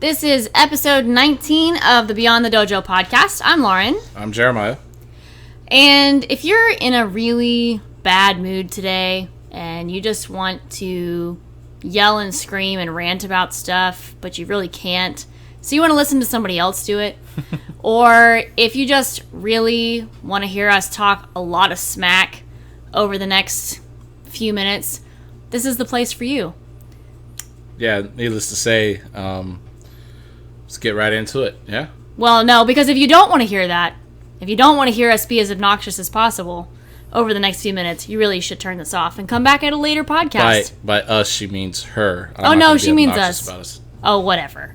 This is episode 19 of the Beyond the Dojo podcast. I'm Lauren. I'm Jeremiah. And if you're in a really bad mood today and you just want to yell and scream and rant about stuff, but you really can't, so you want to listen to somebody else do it, or if you just really want to hear us talk a lot of smack over the next few minutes, this is the place for you. Yeah, needless to say, let's get right into it, yeah? Well, no, because if you don't want to hear that, if you don't want to hear us be as obnoxious as possible over the next few minutes, you really should turn this off and come back at a later podcast. By us, she means her. Oh, no, she means us. Oh, whatever.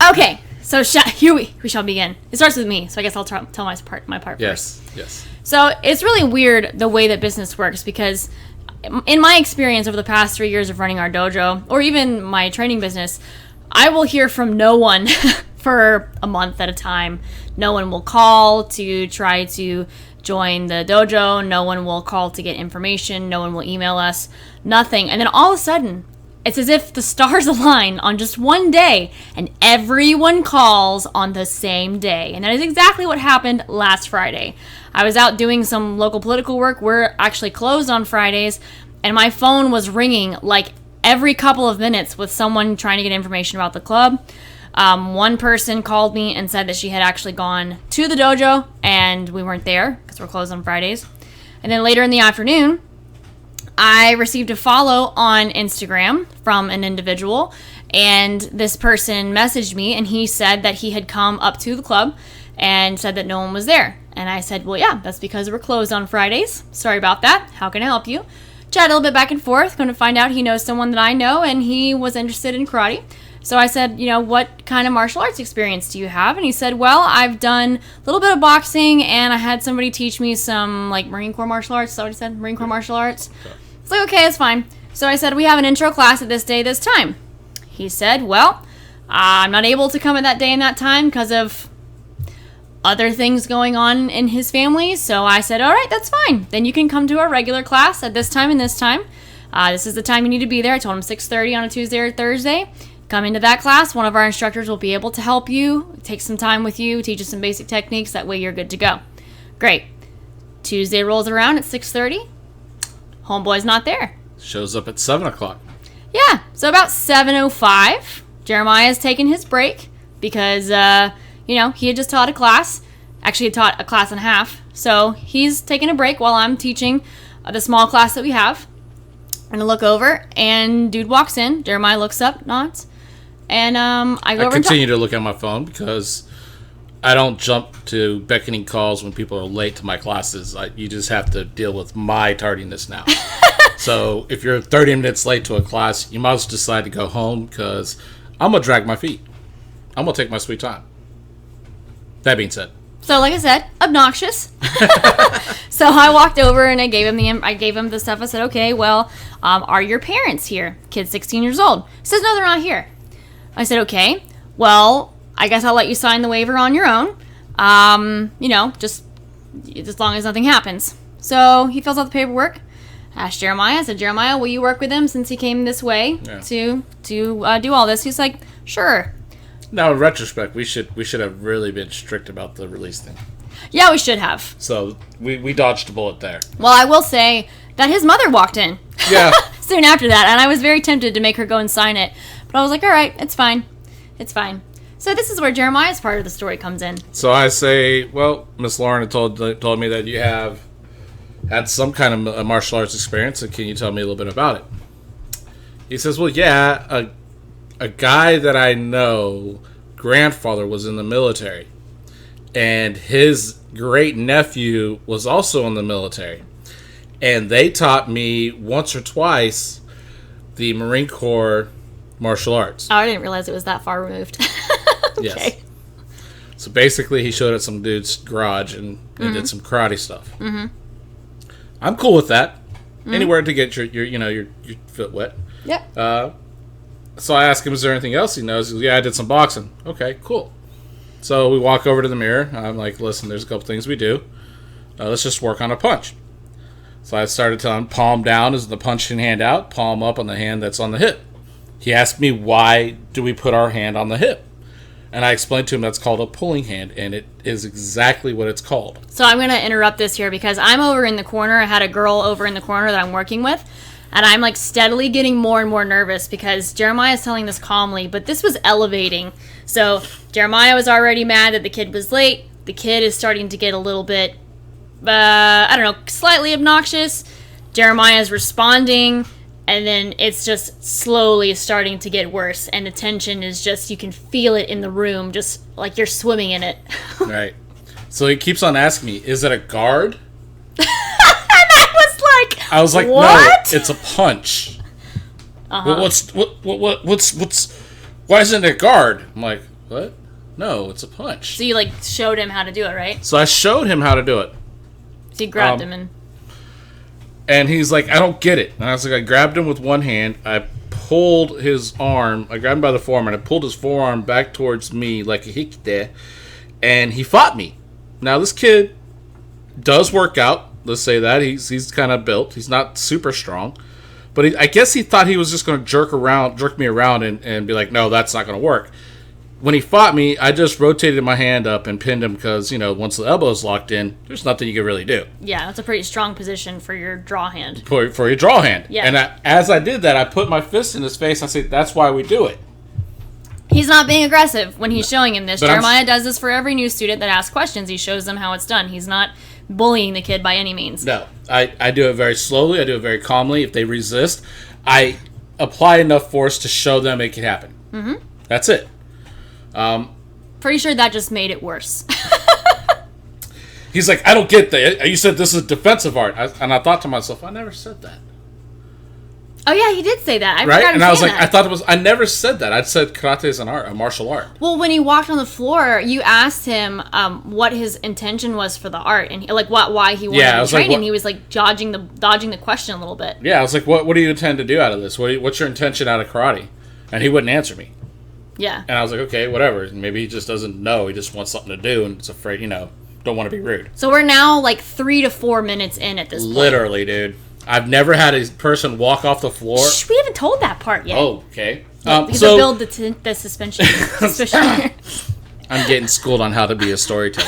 Okay, so we shall begin. It starts with me, so I guess I'll tell my part first. Yes. So it's really weird the way that business works, because in my experience over the past 3 years of running our dojo, or even my training business, I will hear from no one for a month at a time. No one will call to try to join the dojo. No one will call to get information. No one will email us. Nothing. And then all of a sudden, it's as if the stars align on just one day and everyone calls on the same day. And that is exactly what happened last Friday. I was out doing some local political work. We're actually closed on Fridays, and my phone was ringing like every couple of minutes with someone trying to get information about the club. One person called me and said that she had actually gone to the dojo and we weren't there because we're closed on Fridays. And then later in the afternoon, I received a follow on Instagram from an individual, and this person messaged me, and he said that he had come up to the club and said that no one was there. And I said, well, yeah, that's because we're closed on Fridays. Sorry about that. How can I help you? Chat a little bit back and forth, going to find out he knows someone that I know, and he was interested in karate. So I said, what kind of martial arts experience do you have? And he said, well, I've done a little bit of boxing, and I had somebody teach me some, Marine Corps martial arts. Is that what he said? Marine Corps martial arts? It's like, okay, it's fine. So I said, we have an intro class at this day, this time. He said, well, I'm not able to come at that day and that time because of other things going on in his family. So I said, all right, that's fine. Then you can come to our regular class at this time and this time. This is the time you need to be there. I told him 6:30 on a Tuesday or Thursday. Come into that class. One of our instructors will be able to help you, take some time with you, teach you some basic techniques. That way you're good to go. Great. Tuesday rolls around at 6:30. Homeboy's not there. Shows up at 7 o'clock. Yeah. So about 7:05, Jeremiah's taking his break because, he had just taught a class. Actually, he taught a class and a half. So he's taking a break while I'm teaching the small class that we have. And I look over, and dude walks in. Jeremiah looks up, nods. And I go over and continue to look at my phone because I don't jump to beckoning calls when people are late to my classes. You just have to deal with my tardiness now. So if you're 30 minutes late to a class, you might as well decide to go home because I'm going to drag my feet. I'm going to take my sweet time. That being said. So like I said, obnoxious. So I walked over and I gave him the stuff. I said, okay, well, are your parents here? Kid's 16 years old. He says, no, they're not here. I said, okay, well, I guess I'll let you sign the waiver on your own. Just as long as nothing happens. So he fills out the paperwork. Asked Jeremiah. I said, Jeremiah, will you work with him since he came this way to do all this? He's like, sure. Now, in retrospect, we should have really been strict about the release thing. Yeah, we should have. So we dodged a bullet there. Well, I will say that his mother walked in. Yeah. Soon after that, and I was very tempted to make her go and sign it. But I was like, all right, it's fine. It's fine. So this is where Jeremiah's part of the story comes in. So I say, well, Miss Lauren had told me that you have had some kind of martial arts experience, so can you tell me a little bit about it? He says, well, yeah, a guy that I know, grandfather was in the military, and his great nephew was also in the military, and they taught me once or twice the Marine Corps martial arts. Oh, I didn't realize it was that far removed. Okay. Yes. So basically, he showed at some dude's garage and did some karate stuff. Mm-hmm. I'm cool with that. Mm-hmm. Anywhere to get your foot wet. Yep. So I asked him, is there anything else he knows? He goes, yeah, I did some boxing. Okay, cool. So we walk over to the mirror. I'm like, listen, there's a couple things we do. Let's just work on a punch. So I started telling him, palm down is the punching hand out, palm up on the hand that's on the hip. He asked me, why do we put our hand on the hip? And I explained to him that's called a pulling hand, and it is exactly what it's called. So I'm going to interrupt this here because I'm over in the corner. I had a girl over in the corner that I'm working with, and I'm like steadily getting more and more nervous because Jeremiah is telling this calmly, but this was elevating. So Jeremiah was already mad that the kid was late. The kid is starting to get a little bit, slightly obnoxious. Jeremiah's responding. And then it's just slowly starting to get worse. And the tension is just, you can feel it in the room, just like you're swimming in it. Right. So he keeps on asking me, is it a guard? And I was like, what? No, it's a punch. What's why isn't it a guard? I'm like, what? No, it's a punch. So you like showed him how to do it, right? So I showed him how to do it. So you grabbed him and he's like, I don't get it. And I was like, I grabbed him with one hand. I pulled his arm. I grabbed him by the forearm, and I pulled his forearm back towards me like a hikite. And he fought me. Now, this kid does work out. Let's say that. He's kind of built. He's not super strong. But I guess he thought he was just going to jerk me around and be like, no, that's not going to work. When he fought me, I just rotated my hand up and pinned him because, once the elbow's locked in, there's nothing you can really do. Yeah, that's a pretty strong position for your draw hand. For your draw hand. Yeah. And as I did that, I put my fist in his face. I said, that's why we do it. He's not being aggressive when he's showing him this. But Jeremiah does this for every new student that asks questions. He shows them how it's done. He's not bullying the kid by any means. No. I do it very slowly. I do it very calmly. If they resist, I apply enough force to show them it can happen. Mm-hmm. That's it. Pretty sure that just made it worse. He's like, I don't get that. You said this is defensive art. And I thought to myself, I never said that. Oh, yeah, he did say that. I right? forgot And I was like, that. I never said that. I said karate is an art, a martial art. Well, when he walked on the floor, you asked him what his intention was for the art and like why he wanted to train him. He was like dodging the question a little bit. Yeah, I was like, what do you intend to do out of this? What's your intention out of karate? And he wouldn't answer me. Yeah. And I was like, okay, whatever. Maybe he just doesn't know. He just wants something to do and is afraid, don't want to be rude. So we're now like 3 to 4 minutes in at this point. Literally, dude. I've never had a person walk off the floor. Shh, we haven't told that part yet. Oh, okay. Because to build the suspicion. I'm getting schooled on how to be a storyteller.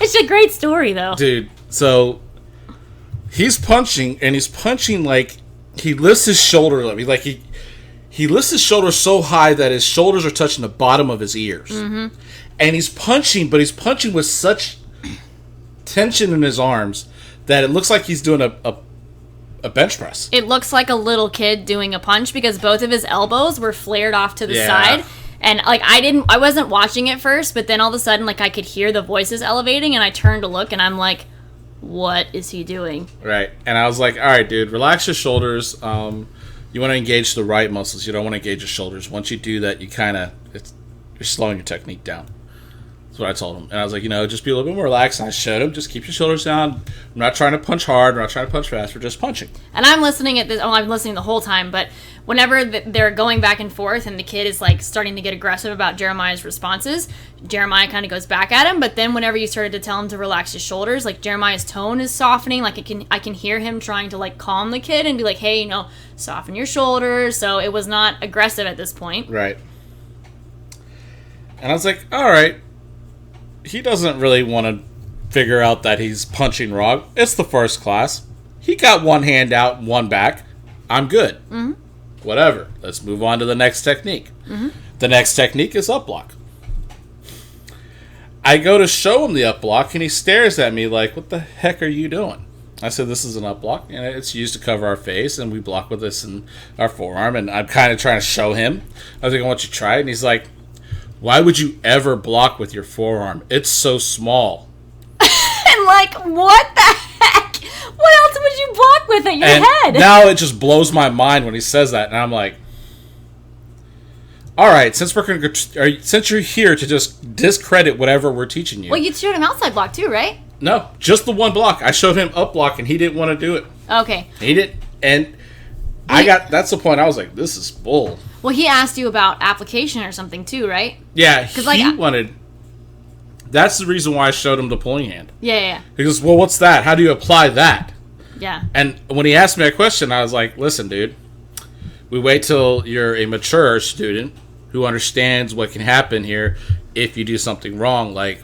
It's a great story, though. Dude, so he's punching, and he's punching like he lifts his shoulder. Like he lifts his shoulders so high that his shoulders are touching the bottom of his ears. Mm-hmm. And he's punching, but he's punching with such tension in his arms that it looks like he's doing a bench press. It looks like a little kid doing a punch because both of his elbows were flared off to the side. And like I wasn't watching it first, but then all of a sudden like I could hear the voices elevating and I turned to look and I'm like, what is he doing? Right. And I was like, all right, dude, relax your shoulders. You want to engage the right muscles. You don't want to engage your shoulders. Once you do that, you're slowing your technique down. That's what I told him. And I was like, just be a little bit more relaxed. And I showed him, just keep your shoulders down. I'm not trying to punch hard. I'm not trying to punch fast. We're just punching. And I'm listening at this. Oh, I'm listening the whole time. But whenever they're going back and forth and the kid is like starting to get aggressive about Jeremiah's responses, Jeremiah kind of goes back at him. But then whenever you started to tell him to relax his shoulders, like Jeremiah's tone is softening. Like I can hear him trying to like calm the kid and be like, hey, soften your shoulders. So it was not aggressive at this point. Right. And I was like, all right. He doesn't really want to figure out that he's punching wrong. It's the first class. He got one hand out, one back. I'm good. Mm-hmm. Whatever. Let's move on to the next technique. Mm-hmm. The next technique is up block. I go to show him the up block, and he stares at me like, what the heck are you doing? I said, this is an up block, and it's used to cover our face, and we block with this in our forearm, and I'm kind of trying to show him. I was like, I want you to try it, and he's like, why would you ever block with your forearm? It's so small. And like, what the heck? What else would you block with at your head? Now it just blows my mind when he says that, and I'm like, all right, since you're here to just discredit whatever we're teaching you. Well, you showed him outside block too, right? No, just the one block. I showed him up block, and he didn't want to do it. Okay. He didn't, and that's the point. I was like, this is bull. Well, he asked you about application or something too, right? Yeah, he wanted. That's the reason why I showed him the pulling hand. Yeah. He goes, well, what's that? How do you apply that? Yeah. And when he asked me a question, I was like, listen, dude, We wait till you're a mature student who understands what can happen here if you do something wrong, like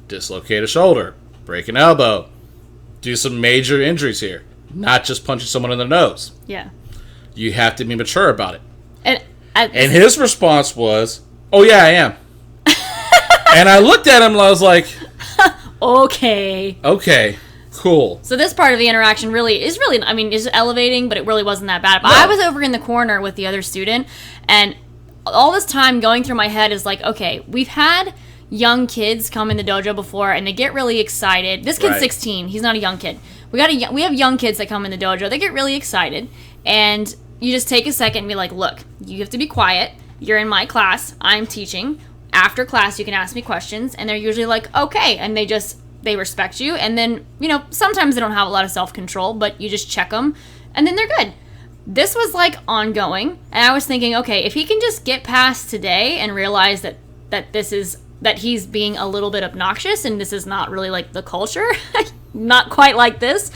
dislocate a shoulder, break an elbow, do some major injuries here, not just punching someone in the nose. Yeah. You have to be mature about it. And his response was, "Oh yeah, I am." And I looked at him and I was like, Okay, cool. So this part of the interaction is elevating, but it really wasn't that bad. But No. I was over in the corner with the other student, and all this time going through my head is like, okay, we've had young kids come in the dojo before, and they get really excited. This kid's Right. 16. He's not a young kid. We have young kids that come in the dojo. They get really excited, and you just take a second and be like, look, you have to be quiet. You're in my class. I'm teaching. After class, you can ask me questions, and they're usually like, okay, and they respect you, and then, sometimes they don't have a lot of self-control, but you just check them, and then they're good. This was, like, ongoing, and I was thinking, okay, if he can just get past today and realize that he's being a little bit obnoxious, and this is not really, like, the culture, not quite like this,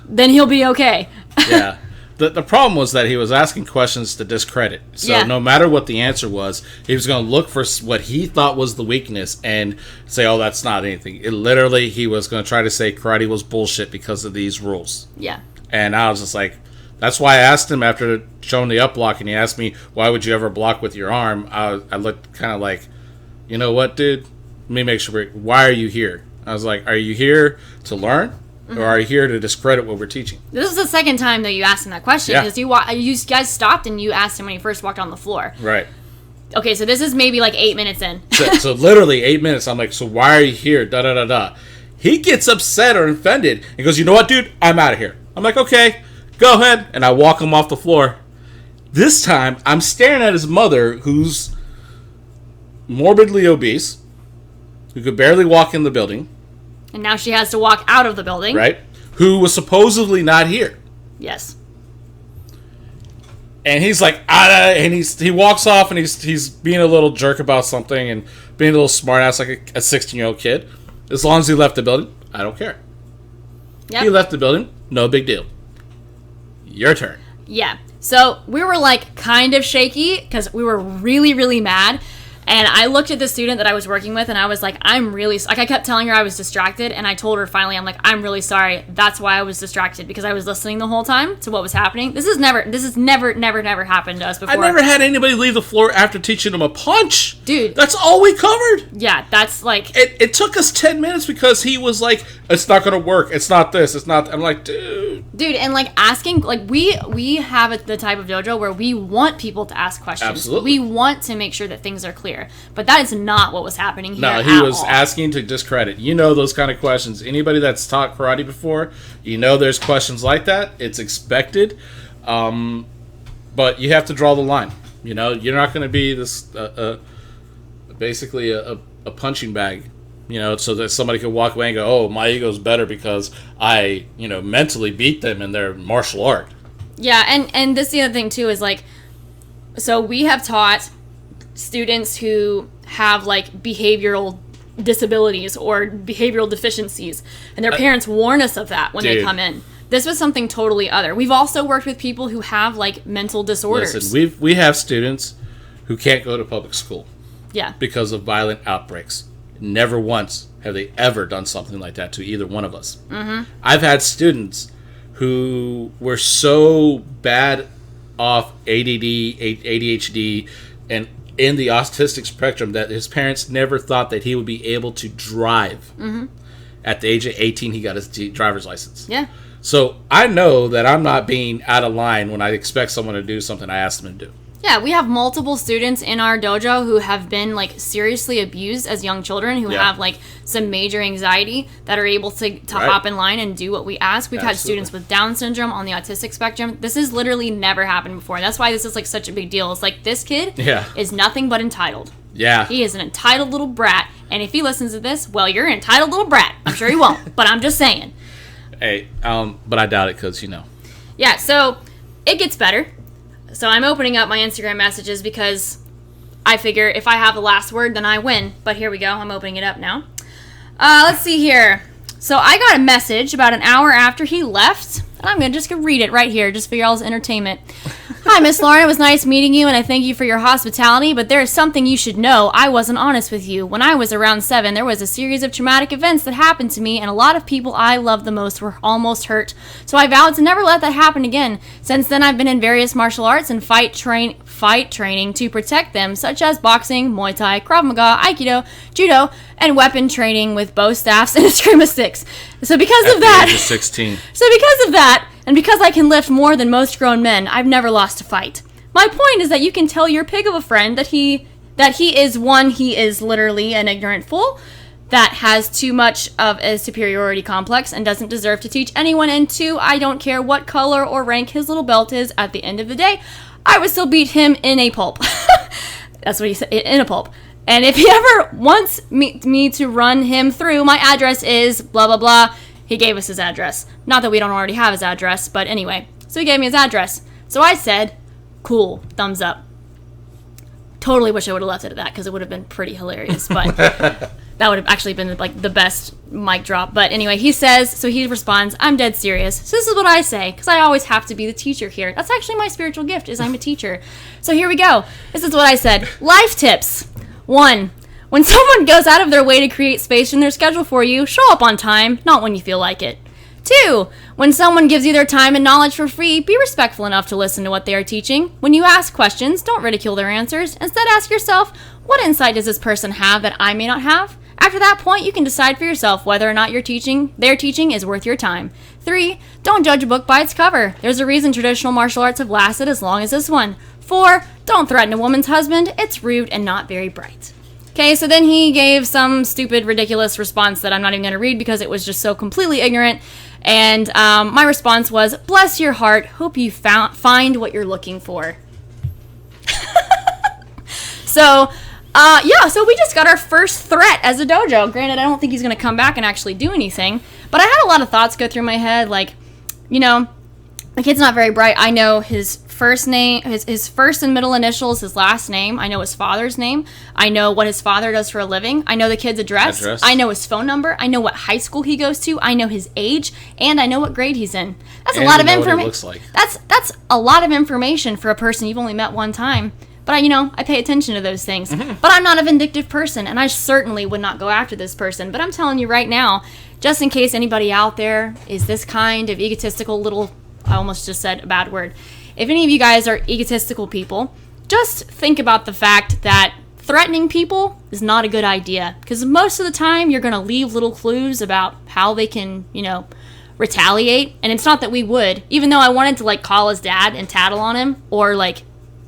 then he'll be okay. Yeah. The problem was that he was asking questions to discredit. So no matter what the answer was, he was going to look for what he thought was the weakness and say, oh, that's not anything. He was going to try to say karate was bullshit because of these rules. Yeah. And I was just like, that's why I asked him after showing the up block, and he asked me, why would you ever block with your arm? I looked kind of like, you know what, dude? Let me make sure. Why are you here? I was like, are you here to learn? Or are you here to discredit what we're teaching? This is the second time that you asked him that question, because you guys stopped and you asked him when he first walked on the floor. Right. Okay, so this is maybe like 8 minutes in. So literally 8 minutes. I'm like, so why are you here? Da da da da. He gets upset or offended and goes, you know what, dude? I'm out of here. I'm like, okay, go ahead. And I walk him off the floor. This time, I'm staring at his mother, who's morbidly obese, who could barely walk in the building. And now she has to walk out of the building. Right. Who was supposedly not here. Yes. And he's like, and he walks off, and he's being a little jerk about something and being a little smart ass like a 16-year-old kid. As long as he left the building, I don't care. Yep. He left the building, no big deal. Your turn. Yeah. So we were like kind of shaky because we were really, really mad. And I looked at the student that I was working with, and I was like, I kept telling her I was distracted, and I told her finally, I'm like, I'm really sorry. That's why I was distracted, because I was listening the whole time to what was happening. This has never happened to us before. I never had anybody leave the floor after teaching them a punch. Dude. That's all we covered. Yeah, that's like... It took us 10 minutes because he was like, it's not going to work. It's not this. It's not... I'm like, dude. Dude, and like asking... Like, we have the type of dojo where we want people to ask questions. Absolutely. We want to make sure that things are clear. But that is not what was happening here. No, he was asking to discredit. You know those kind of questions. Anybody that's taught karate before, you know there's questions like that. It's expected. But you have to draw the line. You know, you're not going to be this basically a punching bag, you know, so that somebody could walk away and go, oh, my ego's better because I, mentally beat them in their martial art. Yeah, and this the other thing, too, is like, so we have taught students who have like behavioral disabilities or behavioral deficiencies, and their parents warn us of that when they come in. This was something totally other. We've also worked with people who have like mental disorders. Listen, we have students who can't go to public school. Yeah. Because of violent outbreaks. Never once have they ever done something like that to either one of us. Mm-hmm. I've had students who were so bad off ADD, ADHD, and in the autistic spectrum that his parents never thought that he would be able to drive. Mm-hmm. At the age of 18, he got his driver's license. Yeah. So I know that I'm not being out of line when I expect someone to do something I ask them to do. Yeah, we have multiple students in our dojo who have been like seriously abused as young children, who have like some major anxiety, that are able to hop in line and do what we ask. We've had students with Down syndrome, on the autistic spectrum. This has literally never happened before. And that's why this is like such a big deal. It's like, this kid is nothing but entitled. Yeah. He is an entitled little brat. And if he listens to this, well, you're an entitled little brat. I'm sure he won't, but I'm just saying. Hey, but I doubt it because, Yeah, so it gets better. So I'm opening up my Instagram messages because I figure if I have the last word, then I win. But here we go. I'm opening it up now. Let's see here. So I got a message about an hour after he left And I'm just going to read it right here, just for y'all's entertainment. Hi, Miss Lauren. It was nice meeting you, and I thank you for your hospitality, but there is something you should know. I wasn't honest with you. When I was around 7, there was a series of traumatic events that happened to me, and a lot of people I loved the most were almost hurt. So I vowed to never let that happen again. Since then, I've been in various martial arts and fight training to protect them, such as boxing, Muay Thai, Krav Maga, Aikido, Judo, and weapon training with bow staffs and eskrima sticks. So because of that, age of 16. So because of that, and because I can lift more than most grown men, I've never lost a fight. My point is that you can tell your pig of a friend that he is literally an ignorant fool that has too much of a superiority complex and doesn't deserve to teach anyone, and 2, I don't care what color or rank his little belt is, at the end of the day, I would still beat him in a pulp. That's what he said, in a pulp. And if he ever wants me to run him through, my address is blah, blah, blah. He gave us his address. Not that we don't already have his address, but anyway. So he gave me his address. So I said, cool, thumbs up. Totally wish I would have left it at that, because it would have been pretty hilarious. But that would have actually been like the best mic drop. But anyway, he responds, I'm dead serious. So this is what I say, because I always have to be the teacher here. That's actually my spiritual gift, is I'm a teacher. So here we go. This is what I said. Life tips. 1. When someone goes out of their way to create space in their schedule for you, show up on time, not when you feel like it. 2. When someone gives you their time and knowledge for free, be respectful enough to listen to what they are teaching. When you ask questions, don't ridicule their answers. Instead, ask yourself, what insight does this person have that I may not have? After that point, you can decide for yourself whether or not their teaching is worth your time. 3. Don't judge a book by its cover. There's a reason traditional martial arts have lasted as long as this one. 4. Don't threaten a woman's husband. It's rude and not very bright. Okay, so then he gave some stupid, ridiculous response that I'm not even going to read because it was just so completely ignorant. And my response was, bless your heart. Hope you find what you're looking for. So we just got our first threat as a dojo. Granted, I don't think he's going to come back and actually do anything. But I had a lot of thoughts go through my head, like, the kid's not very bright. I know his first name, his first and middle initials, his last name. I know his father's name. I know what his father does for a living. I know the kid's address. I know his phone number. I know what high school he goes to. I know his age, and I know what grade he's in. That's a lot of information. Looks like. That's a lot of information for a person you've only met one time. But I pay attention to those things. Mm-hmm. But I'm not a vindictive person, and I certainly would not go after this person. But I'm telling you right now, just in case anybody out there is this kind of egotistical little, I almost just said a bad word. If any of you guys are egotistical people, just think about the fact that threatening people is not a good idea. Because most of the time, you're going to leave little clues about how they can, retaliate. And it's not that we would. Even though I wanted to, call his dad and tattle on him, or,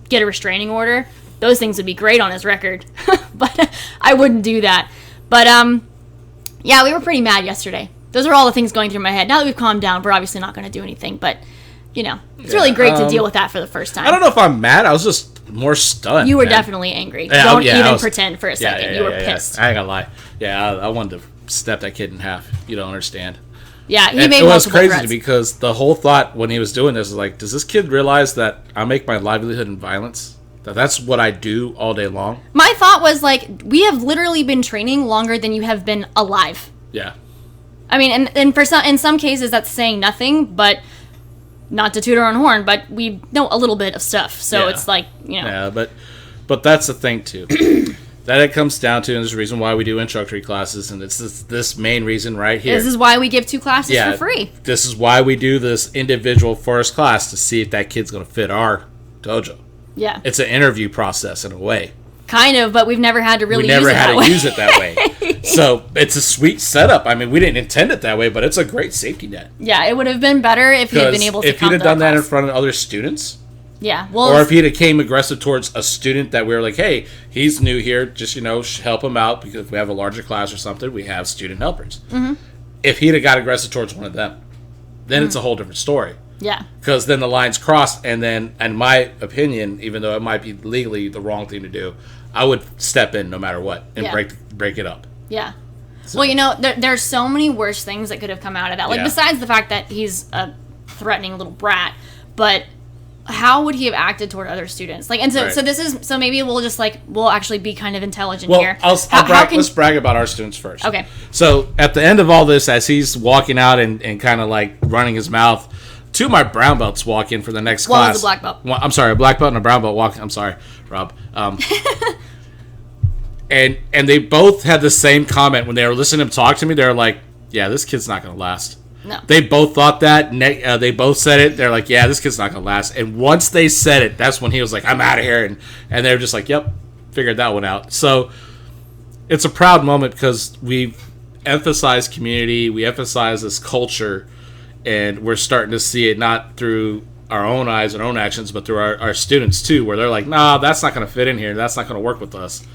get a restraining order. Those things would be great on his record. But I wouldn't do that. But, yeah, we were pretty mad yesterday. Those are all the things going through my head. Now that we've calmed down, we're obviously not going to do anything. But, it's really great to deal with that for the first time. I don't know if I'm mad. I was just more stunned. You were definitely angry. Yeah, don't even pretend for a second. You were pissed. I ain't gonna lie. Yeah, I wanted to step that kid in half. You don't understand. Yeah, he made multiple threats. It was crazy to me because the whole thought when he was doing this was like, does this kid realize that I make my livelihood in violence? That's what I do all day long? My thought was we have literally been training longer than you have been alive. Yeah. I mean, and in some cases that's saying nothing, but not to toot our own horn, but we know a little bit of stuff. So it's Yeah, but that's the thing too. That it comes down to, and there's a reason why we do introductory classes, and it's this main reason right here. This is why we give 2 classes for free. This is why we do this individual first class, to see if that kid's going to fit our dojo. Yeah. It's an interview process in a way. Kind of, but we've never had to really use it that way. We never had to use it that way. So it's a sweet setup. I mean, we didn't intend it that way, but it's a great safety net. Yeah, it would have been better if he had been able to if he'd have done that in front of other students. Yeah, well, or if he'd have came aggressive towards a student that we were like, hey, he's new here, just, help him out, because if we have a larger class or something, we have student helpers. Mm-hmm. If he'd have got aggressive towards one of them, then it's a whole different story. Yeah. Because then the line's crossed, and then, in my opinion, even though it might be legally the wrong thing to do, I would step in no matter what and break it up. Yeah. So. Well, there's so many worse things that could have come out of that. Besides the fact that he's a threatening little brat, but how would he have acted toward other students? So maybe we'll actually be kind of intelligent here. Let's brag about our students first. Okay. So at the end of all this, as he's walking out and kind of running his mouth two of my brown belts walk in for the next One class. was a black belt. I'm sorry, a black belt and a brown belt walk. I'm sorry, Rob. And they both had the same comment when they were listening to him talk to me. They were like, "Yeah, this kid's not gonna last." No. They both thought that. They both said it. They're like, "Yeah, this kid's not gonna last." And once they said it, that's when he was like, "I'm out of here." And they were just like, "Yep, figured that one out." So it's a proud moment because we emphasize community, we emphasize this culture, and we're starting to see it not through our own eyes and our own actions, but through our students too, where they're like, "Nah, that's not going to fit in here. That's not going to work with us."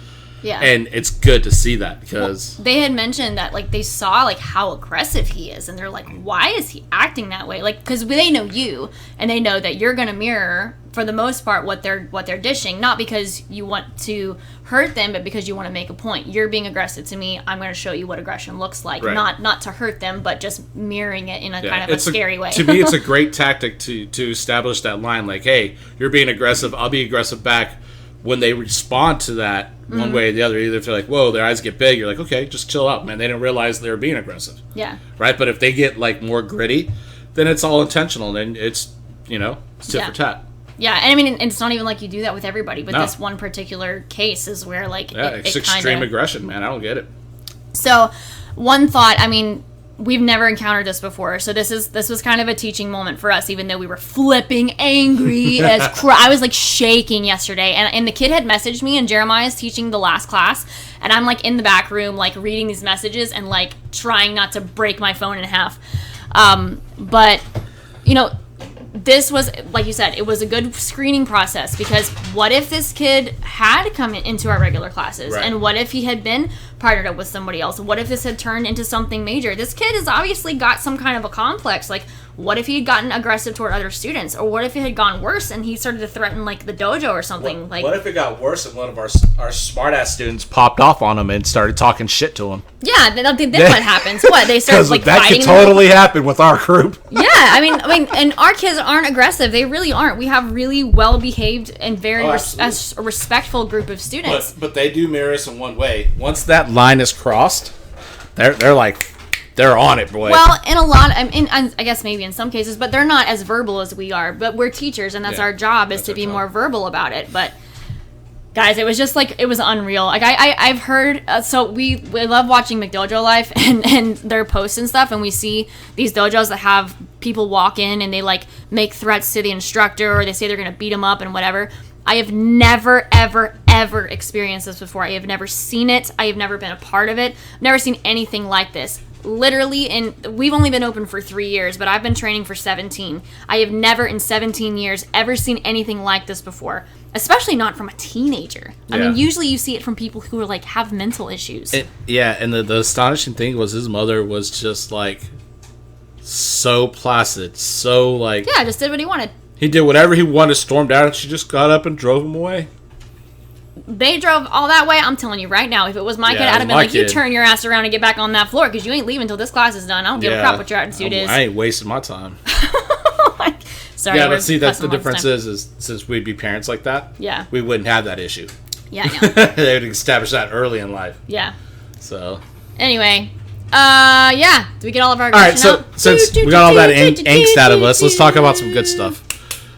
Yeah. And it's good to see that because they had mentioned that like they saw like how aggressive he is, and they're like, why is he acting that way? Like, because they know you, and they know that you're gonna mirror for the most part what they're dishing, not because you want to hurt them, but because you want to make a point. You're being aggressive to me. I'm going to show you what aggression looks like, right. not to hurt them, but just mirroring it in a kind of a scary way. To me, it's a great tactic to establish that line. Like, hey, you're being aggressive. I'll be aggressive back. When they respond to that one way or the other, either if they're like, whoa, their eyes get big, you're like, okay, just chill out, man. They didn't realize they were being aggressive. Yeah. Right? But if they get like more gritty, then it's all intentional. Then it's, it's tit for tat. Yeah, and I mean, and it's not even like you do that with everybody, but this one particular case is where like it's extreme aggression, man. I don't get it. So, one thought, I mean, we've never encountered this before, so this was kind of a teaching moment for us, even though we were flipping angry as I was like shaking yesterday, and the kid had messaged me, and Jeremiah's teaching the last class, and I'm like in the back room like reading these messages and like trying not to break my phone in half, but this was, like you said, it was a good screening process, because what if this kid had come into our regular classes, right. and what if he had been partnered up with somebody else? What if this had turned into something major? This kid has obviously got some kind of a complex. Like, what if he had gotten aggressive toward other students? Or what if it had gone worse and he started to threaten, like, the dojo or something? What if it got worse and one of our smart-ass students popped off on him and started talking shit to him? Yeah, then what happens? What, they started, like, that fighting? That could totally happen with our group. Yeah, I mean, and our kids aren't aggressive. They really aren't. We have really well-behaved and very a respectful group of students. But they do mirror us in one way. Once that line is crossed, they're like, they're on it, boy. Well, in a lot, I guess maybe in some cases, but they're not as verbal as we are. But we're teachers, and that's our job, is to be more verbal about it. But guys, it was just like, it was unreal. Like I've heard, so we love watching McDojo Life and their posts and stuff, and we see these dojos that have people walk in and they like make threats to the instructor, or they say they're gonna beat them up and whatever. I have never, ever, ever experienced this before. I have never seen it. I have never been a part of it. I've never seen anything like this. Literally, we've only been open for 3 years, but I've been training for 17. I have never in 17 years ever seen anything like this before, especially not from a teenager. I mean, usually you see it from people who are like have mental issues. And the astonishing thing was his mother was just like so placid, so like just did what he wanted. He did whatever he wanted, stormed out, and she just got up and drove him away. They drove all that way. I'm telling you right now, if it was my kid, I'd have been like, you turn your ass around and get back on that floor, because you ain't leaving until this class is done. I don't give a crap what your attitude is. I ain't wasting my time. Sorry. Yeah, but see, that's the difference is since we'd be parents like that, we wouldn't have that issue. Yeah, I know. They would establish that early in life. Yeah. So. Anyway. Do we get all of our aggression out? So since we got all that angst out of us, let's talk about some good stuff.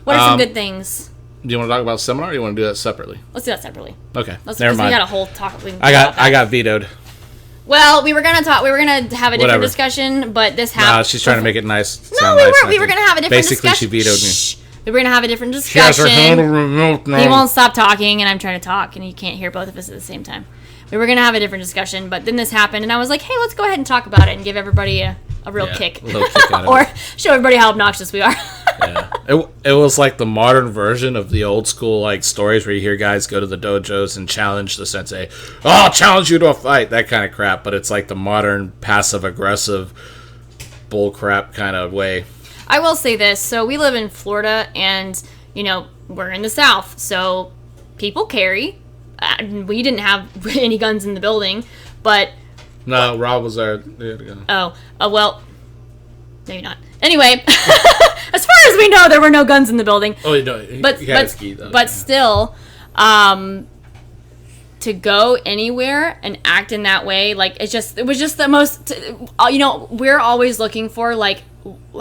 What are some good things? Do you want to talk about seminar, or do you want to do that separately? Let's do that separately. Okay. Never mind. We got a whole talk. I got vetoed. Well, we were gonna have a different discussion, but this happened. No, she's trying to make it nice. No, we were gonna have a different discussion. Basically, she vetoed me. We were gonna have a different discussion. She has her handle removed now. He won't stop talking, and I'm trying to talk, and you can't hear both of us at the same time. We were gonna have a different discussion, but then this happened, and I was like, hey, let's go ahead and talk about it and give everybody a real kick. A little kick out of or show everybody how obnoxious we are. It was like the modern version of the old school like stories where you hear guys go to the dojos and challenge the sensei. Oh, I'll challenge you to a fight, that kind of crap. But it's like the modern passive aggressive bull crap kind of way. I will say this. So we live in Florida, and we're in the South, so people carry. We didn't have any guns in the building, but no, Rob was there. Oh, well, maybe not. Anyway, as far as we know, there were no guns in the building. Oh, no, he had a ski, though. But still, to go anywhere and act in that way, like, it was just the most, we're always looking for, like,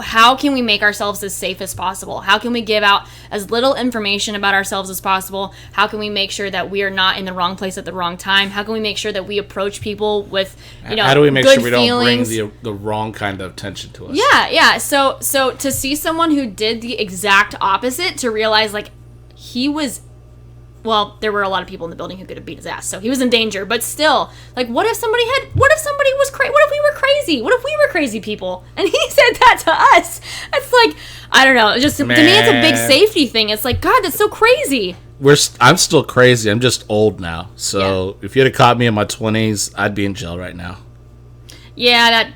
how can we make ourselves as safe as possible? How can we give out as little information about ourselves as possible? How can we make sure that we are not in the wrong place at the wrong time? How can we make sure that we approach people with, how do we make good sure we feelings? don't bring the wrong kind of attention to us? Yeah. So to see someone who did the exact opposite, to realize like he was, well, there were a lot of people in the building who could have beat his ass, so he was in danger. But still, like, what if somebody was crazy? What if we were crazy? What if we were crazy people? And he said that to us. It's like, I don't know. Just to me, it's a big safety thing. It's like, God, that's so crazy. I'm still crazy. I'm just old now. So if you'd have caught me in my 20s, I'd be in jail right now. Yeah,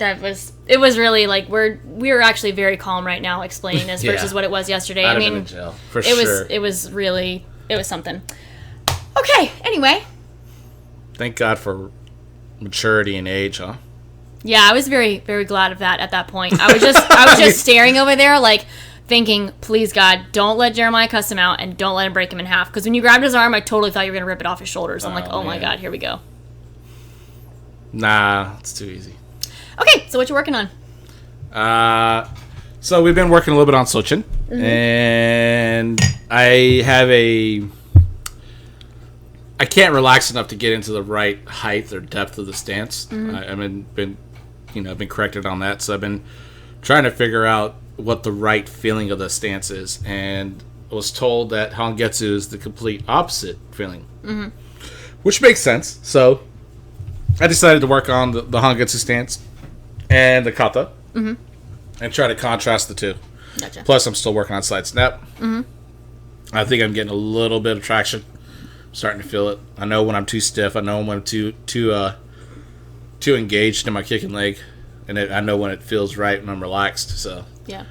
it was really like we were actually very calm right now explaining this versus what it was yesterday. I'd I mean, been in jail for sure. It was something. Okay, anyway. Thank God for maturity and age, huh? Yeah, I was very, very glad of that at that point. I was just staring over there, like, thinking, please, God, don't let Jeremiah cuss him out and don't let him break him in half. Because when you grabbed his arm, I totally thought you were going to rip it off his shoulders. I'm like, oh my God, here we go. Nah, it's too easy. Okay, so what you working on? So we've been working a little bit on Sochin. Mm-hmm. And I can't relax enough to get into the right height or depth of the stance. Mm-hmm. I've been corrected on that, so I've been trying to figure out what the right feeling of the stance is, and I was told that Hangetsu is the complete opposite feeling, mm-hmm. which makes sense. So I decided to work on the Hangetsu stance and the kata, mm-hmm. and try to contrast the two. Gotcha. Plus, I'm still working on side snap. Mm-hmm. I think I'm getting a little bit of traction. Starting to feel it. I know when I'm too stiff. I know when I'm too engaged in my kick and leg, and I know when it feels right when I'm relaxed. So yeah,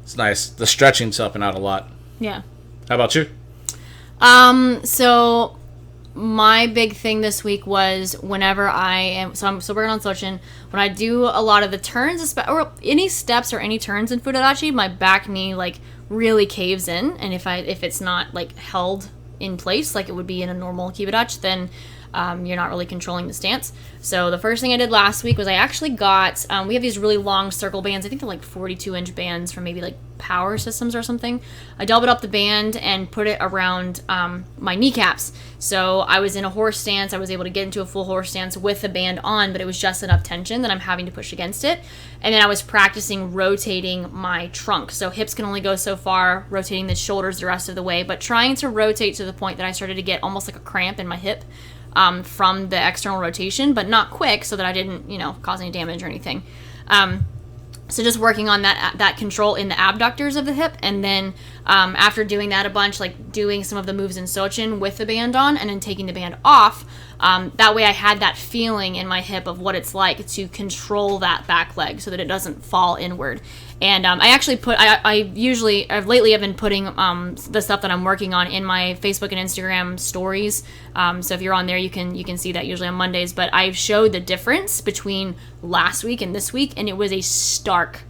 it's nice. The stretching's helping out a lot. Yeah. How about you? So my big thing this week was whenever I'm still working on Sochin. When I do a lot of the turns, or any steps or any turns in Fudarachi, my back knee like really caves in, and if it's not like held in place like it would be in a normal kibidachi, then you're not really controlling the stance. So the first thing I did last week was I actually got we have these really long circle bands. I think they're like 42-inch bands from maybe like Power Systems or something. I doubled up the band and put it around my kneecaps. So I was in a horse stance. I was able to get into a full horse stance with the band on, but it was just enough tension that I'm having to push against it. And then I was practicing rotating my trunk. So hips can only go so far, rotating the shoulders the rest of the way, but trying to rotate to the point that I started to get almost like a cramp in my hip from the external rotation, but not quick, so that I didn't, cause any damage or anything. So just working on that control in the abductors of the hip, and then after doing that a bunch, like doing some of the moves in Sochin with the band on, and then taking the band off. That way I had that feeling in my hip of what it's like to control that back leg so that it doesn't fall inward. And I actually I've lately been putting the stuff that I'm working on in my Facebook and Instagram stories. So if you're on there, you can see that usually on Mondays. But I've showed the difference between last week and this week, and it was a stark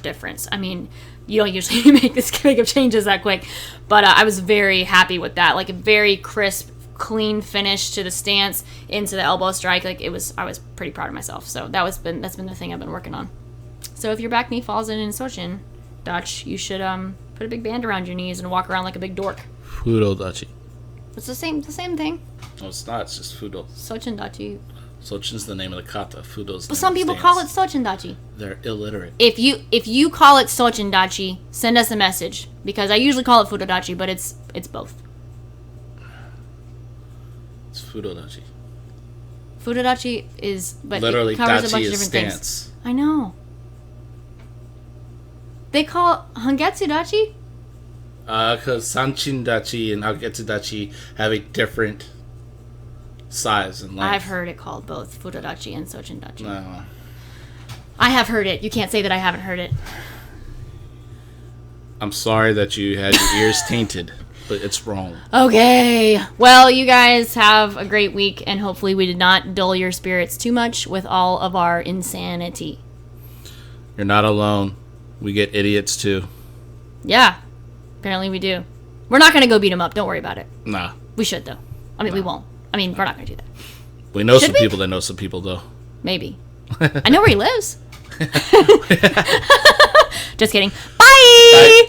difference. I mean, you don't usually make this big of changes that quick, but I was very happy with that. Like a very crisp, clean finish to the stance into the elbow strike. Like I was pretty proud of myself. So that's been the thing I've been working on. So if your back knee falls in Sochin, Dutch, you should put a big band around your knees and walk around like a big dork. Fudo dachi. It's the same thing. No, it's not. It's just Fudo. Sochin dachi. Sochin's the name of the kata. Fudo's the But some people call it Sochin dachi. They're illiterate. If you call it Sochin dachi, send us a message, because I usually call it Fudo dachi, but it's both. It's Fudo dachi. Fudo dachi is, but literally it covers dachi a bunch of is different stance. things. I know. They call Hangetsu dachi? Because Sanchin dachi and Hangetsu dachi have a different size and length. I've heard it called both Fudo dachi and Sochin dachi. No. I have heard it. You can't say that I haven't heard it. I'm sorry that you had your ears tainted, but it's wrong. Okay. Well, you guys have a great week, and hopefully we did not dull your spirits too much with all of our insanity. You're not alone. We get idiots too. Yeah. Apparently we do. We're not going to go beat him up. Don't worry about it. Nah. We should, though. I mean, we won't. I mean, we're not going to do that. We know some people that know some people, though. Maybe. I know where he lives. Just kidding. Bye.